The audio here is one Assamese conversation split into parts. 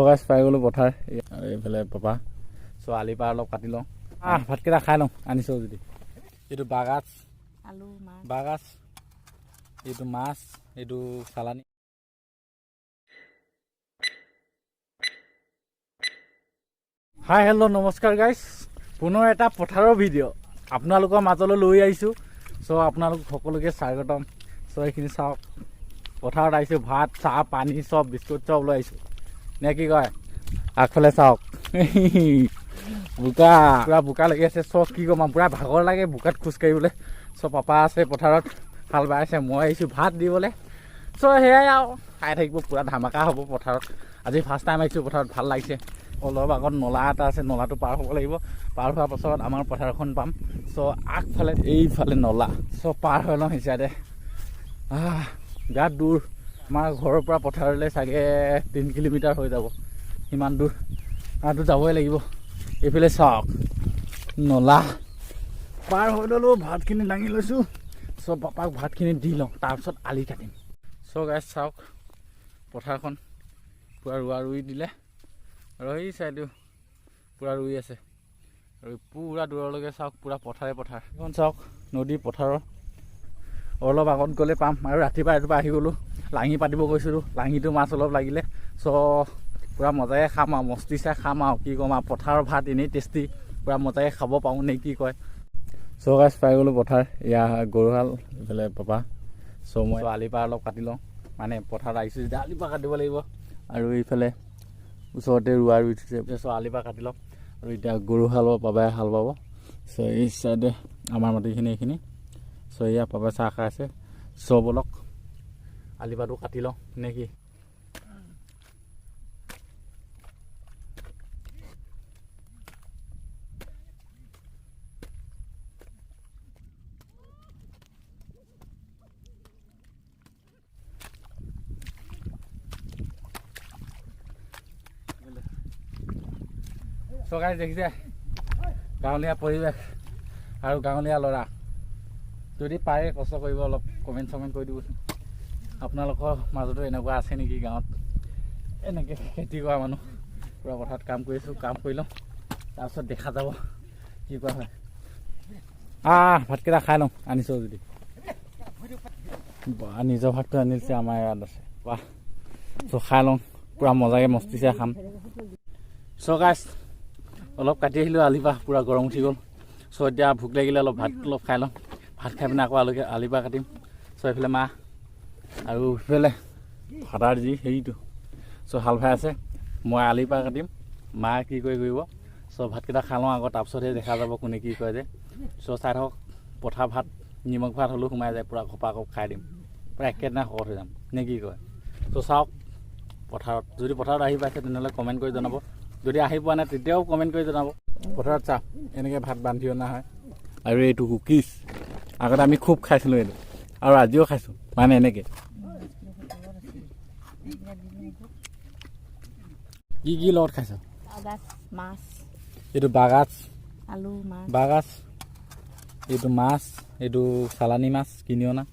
গাইছ পাই গ'লো পথাৰ আৰু এইফালে পাপা আলি পাৰ অলপ কাটি লওঁ ভাতকেইটা খাই লওঁ আনিছোঁ যদি এইটো বাগাজ আলু মাছ বাগাজ এইটো মাছ এইটো চালানী হাই হেল্ল' নমস্কাৰ গাইছ পুনৰ এটা পথাৰৰ ভিডিঅ' আপোনালোকৰ মাজলৈ লৈ আহিছোঁ আপোনালোক সকলোকে স্বাগতম এইখিনি চাওক পথাৰত আহিছোঁ ভাত চাহ পানী চব বিস্কুট চব লৈ আহিছোঁ নে কি কয় আগফালে চাওক বোকা পুৰা বোকা লাগি আছে কি ক'ম পুৰা ভাগৰ লাগে বোকাত খোজকাঢ়িবলৈ পাপা আছে পথাৰত হাল বাই আছে মই আহিছোঁ ভাত দিবলৈ সেয়াই আৰু খাই থাকিব পুৰা ধামাকা হ'ব পথাৰত আজি ফাৰ্ষ্ট টাইম আহিছোঁ পথাৰত ভাল লাগিছে অলপ আগত নলা এটা আছে নলাটো পাৰ হ'ব লাগিব পাৰ হোৱাৰ পাছত আমাৰ পথাৰখন পাম আগফালে এইফালে নলা পাৰ হৈ লওঁ হিচাপে গাত দূৰ আমাৰ ঘৰৰ পৰা পথাৰলৈ চাগে 3 কিলোমিটাৰ হৈ যাব সিমান দূৰ আৰু যাবই লাগিব এইফালে চাওক নলা পাৰ হৈ ল'লোঁ ভাতখিনি দাঙি লৈছোঁ পাপাক ভাতখিনি দি লওঁ তাৰপিছত আলি কাটিম গাইছ চাওক পথাৰখন পূৰা ৰুই দিলে আৰু এই চাইডেও পূৰা ৰুই আছে আৰু পূৰা দূৰলৈকে চাওক পূৰা পথাৰ এইখন চাওক নদী পথাৰৰ অলপ আগত গ'লে পাম আৰু ৰাতিপুৱা আহি গ'লোঁ লাঙি পাতিব গৈছিলোঁ লাঙিটো মাছ অলপ লাগিলে পূৰা মজাকৈ খাম আৰু মস্তি চাই খাম আৰু কি ক'ম আৰু পথাৰৰ ভাত এনেই টেষ্টি পূৰা মজাকৈ খাব পাৰোঁ নে কি কয় গাইছ পাই গ'লোঁ পথাৰ এয়া গৰুহাল এইফালে পাপা মই আলি পাৰ অলপ কাটি লওঁ মানে পথাৰত আহিছোঁ যেতিয়া আলি পাৰ কাটিব লাগিব আৰু এইফালে ওচৰতে ৰুৱা ৰুই থৈছে আলি পাৰ কাটি লওঁ আৰু এতিয়া গৰু হাল পাপাই হাল বাব এই চাইডে আমাৰ মাটিখিনি এইখিনি এয়া পাপাই চাহ খাই আছে বলক আলি পাৰটো কাটি লওঁ নে কি গাইছ দেখিছে গাঁৱলীয়া পৰিৱেশ আৰু গাঁৱলীয়া ল'ৰা যদি পাৰে কষ্ট কৰিব অলপ কমেণ্ট চমেণ্ট কৰি দিবচোন আপোনালোকৰ মাজতো এনেকুৱা আছে নেকি গাঁৱত এনেকৈ খেতি কৰা মানুহ পূৰা পথাৰত কাম কৰিছোঁ কাম কৰি লওঁ তাৰপিছত দেখা যাব কি কৰা হয় ভাতকেইটা খাই লওঁ আনিছোঁ যদি নিজৰ ভাতটো আনিছে আমাৰ ইয়াত আছে খাই লওঁ পূৰা মজাকৈ মস্তিছে খাম গাইছ অলপ কাটি আহিলোঁ আলি পাৰ পূৰা গৰম উঠি গ'ল এতিয়া ভোক লাগিলে অলপ ভাত অলপ খাই লওঁ ভাত খাই পিনে আকৌ আলি পাৰ কাটিম এইফালে মাহ আৰু ইফালে ফাটাৰ যি হেৰিটো হাল ভাই আছে মই আলি পাৰ কাটিম মা কি কৰিব ভাতকেইটা খাই লওঁ আকৌ তাৰপিছতহে দেখা যাব কোনে কি কয় যে চাই থাকক পথাৰ ভাত নিমখ ভাত হ'লেও সোমাই যায় পূৰা খপা খাই দিম পূৰা একেদিনাই শকত হৈ যাম নে কি কয় চাওক পথাৰত যদি পথাৰত আহি পাইছে তেনেহ'লে কমেণ্ট কৰি জনাব যদি আহি পোৱা নাই তেতিয়াও কমেণ্ট কৰি জনাব পথাৰত চাওক এনেকৈ ভাত বান্ধি অনা হয় আৰু এইটো কুকিজ আগতে আমি খুব খাইছিলোঁ এইটো আৰু আজিও খাইছোঁ মানে এনেকৈ কি লগত খাইছ মাছ এইটো বাগাজ আলু মাছ বাগাজ এইটো মাছ এইটো চালানী মাছ কিনি অনা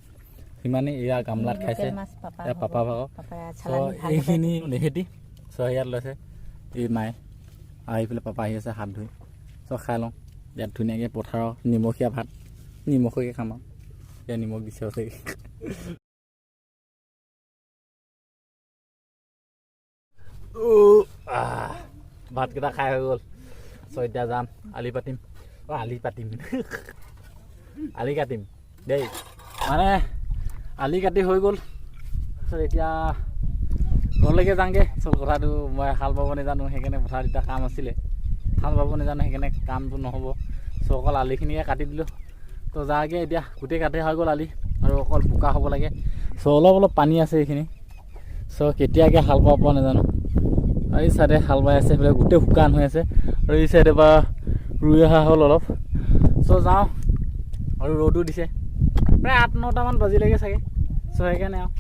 সিমানেই এয়া গামলাত খাইছে এয়া পাপা ভাগৰ এইখিনি নেহেতি ইয়াত লৈছে এই মায়ে আহি পেলাই পাপা আহি আছে হাত ধুই খাই লওঁ ইয়াত ধুনীয়াকৈ পথাৰৰ নিমখীয়া ভাত নিমখীয়াকৈ খাম আৰু এতিয়া নিমখ দিছে চাগে ভাতকেইটা খাই হৈ গ'ল এতিয়া যাম আলি পাতিম আলি কাটিম দেই মানে আলি কাটি হৈ গ'ল এতিয়া ঘৰলৈকে যাওঁগৈ কথাটো মই হাল বাব নাজানো সেইকাৰণে পথাৰত এতিয়া কাম আছিলে হাল বাব নাজানো সেইকাৰণে কামটো নহ'ব অকল আলিখিনিকে কাটি দিলোঁ যাওঁগৈ এতিয়া গোটেই কাটি হৈ গ'ল আলি আৰু অকল বোকা হ'ব লাগে অলপ পানী আছে এইখিনি কেতিয়াকৈ হাল বাব পৰা নাজানো আৰু এই চাইডে হাল বাই আছে সেইবিলাক গোটেই শুকান হৈ আছে আৰু এই চাইডে বা ৰুই অহা হ'ল অলপ যাওঁ আৰু ৰ'দো দিছে প্ৰায় 8-9টামান বাজিলেগৈ চাগে সেইকাৰণে আৰু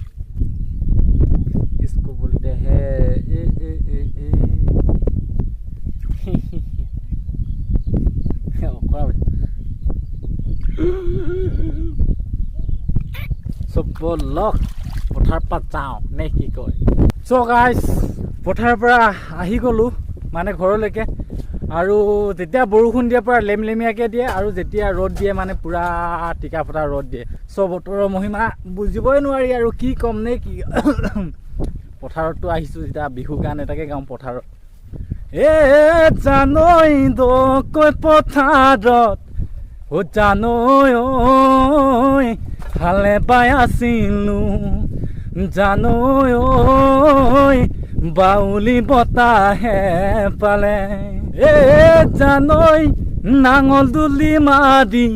इसको बोलते हैं বলক পথাৰ পৰা যাওঁ নে কি কয় গাইছ পথাৰৰ পৰা আহি গ'লোঁ মানে ঘৰলৈকে আৰু যেতিয়া বৰষুণ দিয়ে পূৰা লেমলেমীয়াকৈ দিয়ে আৰু যেতিয়া ৰ'দ দিয়ে মানে পূৰা টিকা ফটা ৰ'দ দিয়ে চ' বতৰৰ মহিমা বুজিবই নোৱাৰি আৰু কি ক'ম নে কি পথাৰততো আহিছোঁ যেতিয়া বিহু গান এটাকে গাওঁ পথাৰত জানৈ দকৈ পথাৰত জানৈ ঐ হালে বাই আছিলোঁ জানৈ ঐ বাউলি বতাহে পালে জানৈ নাঙল দুলি মাৰি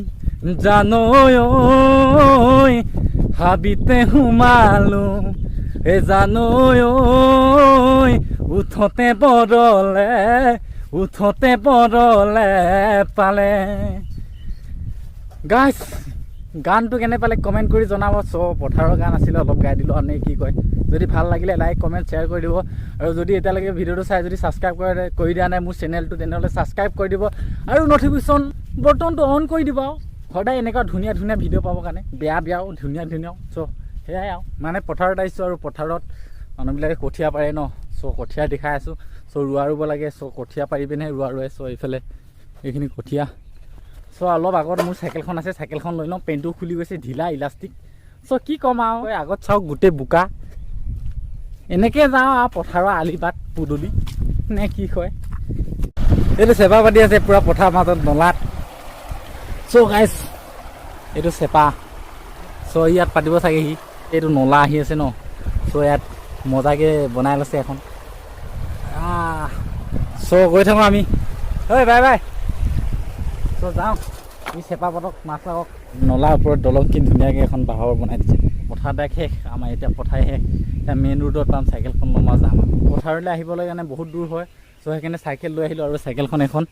জানৈ ঐ হাবিতে সোমালোঁ জানৈ ঐ উঠতে বৰলে পালে গাইছ গানটো কেনে পালে কমেণ্ট কৰি জনাব চ' পথাৰৰ গান আছিলে অলপ গাই দিলোঁ আৰু নে কি কয় যদি ভাল লাগিলে লাইক কমেণ্ট শ্বেয়াৰ কৰি দিব আৰু যদি এতিয়ালৈকে ভিডিঅ'টো চাই যদি ছাবস্ক্ৰাইব কৰি দিয়া নাই মোৰ চেনেলটো তেনেহ'লে ছাবস্ক্ৰাইব কৰি দিব আৰু ন'টিফিকেশ্যন বটনটো অন কৰি দিব আৰু সদায় এনেকুৱা ধুনীয়া ধুনীয়া ভিডিঅ' পাবৰ কাৰণে বেয়াও ধুনীয়া চ' সেয়াই আৰু মানে পথাৰত আহিছোঁ আৰু পথাৰত মানুহবিলাকে কঠীয়া পাৰে ন চ' কঠীয়া দেখাই আছোঁ চ' ৰোৱা ৰুব লাগে চ' কঠীয়া পাৰি পিনে ৰোৱা ৰুৱে চ' এইফালে এইখিনি কঠীয়া চ' অলপ আগত মোৰ চাইকেলখন আছে চাইকেলখন লৈ লওঁ পেণ্টটো খুলি গৈছে ঢিলা ইলাষ্টিক চ' কি ক'ম আৰু আগত চাওক গোটেই বোকা এনেকৈ যাওঁ আৰু পথাৰৰ আলি বাট পদূলি নে কি কয় এইটো চেপা পাতি আছে পূৰা পথাৰৰ মাজত নলাত চ' গাইছ এইটো চেপা চ' ইয়াত পাতিব চাগে সি এইটো নলা আহি আছে ন চ' ইয়াত মজাকৈ বনাই লৈছে এখন চ' গৈ থাকোঁ আমি ঐ বাই চ' যাওঁ ই চেপা পাতক মাছ লাগক নলাৰ ওপৰত দলং কি ধুনীয়াকৈ এখন বাঁহৰ বনাই দিছে পথাৰ ডাইক শেষ আমাৰ এতিয়া পথাৰ শেষ এতিয়া মেইন ৰোডত পাম চাইকেলখন ল'ম আৰু যাম পথাৰলৈ আহিবলৈ কাৰণে বহুত দূৰ হয় চ' সেইকাৰণে চাইকেল লৈ আহিলোঁ আৰু চাইকেলখন এখন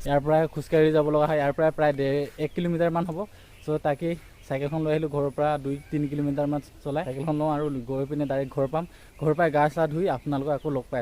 ইয়াৰ পৰাই খোজকাঢ়ি যাব লগা হয় ইয়াৰ পৰাই প্ৰায় 1 কিলোমিটাৰমান হ'ব চ' তাকেই চাইকেলখন লৈ আহিলোঁ ঘৰৰ পৰা 2-3 কিলোমিটাৰমান চলাই চাইকেলখন লওঁ আৰু গৈ পিনে ডাইৰেক্ট ঘৰ পাম ঘৰৰ পৰাই গা চা ধুই আপোনালোকক আকৌ লগ পাই